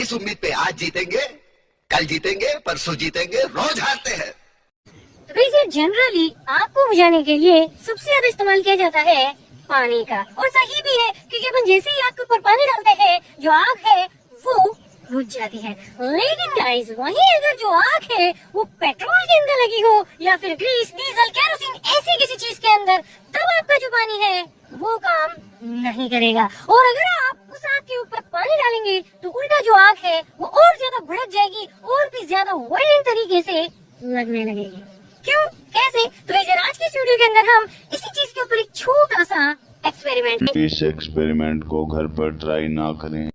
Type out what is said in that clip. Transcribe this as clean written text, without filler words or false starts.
इस उम्मीद पे आज जीतेंगे, कल जीतेंगे, परसों जीतेंगे, रोज हारते हैं। तो वैसे जनरली आग को बुझाने के लिए सबसे ज्यादा इस्तेमाल किया जाता है पानी का, और सही भी है क्योंकि अपन जैसे ही आग के ऊपर पानी डालते हैं जो आग है वो बुझ जाती है। लेकिन गाइस वहीं अगर जो आग है वो पेट्रोल के अंदर लगी हो या फिर ग्रीस, डीजल, केरोसिन ऐसी किसी चीज के अंदर, तब आपका जो पानी है वो काम नहीं करेगा। और अगर आप उस आग के ऊपर पानी डालेंगे तो उल्टा जो आग है वो और ज्यादा भड़क जाएगी और भी ज्यादा वायलेंट तरीके से लगने लगेगी। क्यों, कैसे? तो आज के स्टूडियो के अंदर हम इसी चीज के ऊपर एक छोटा सा एक्सपेरिमेंट। इस एक्सपेरिमेंट को घर पर ट्राई ना करें।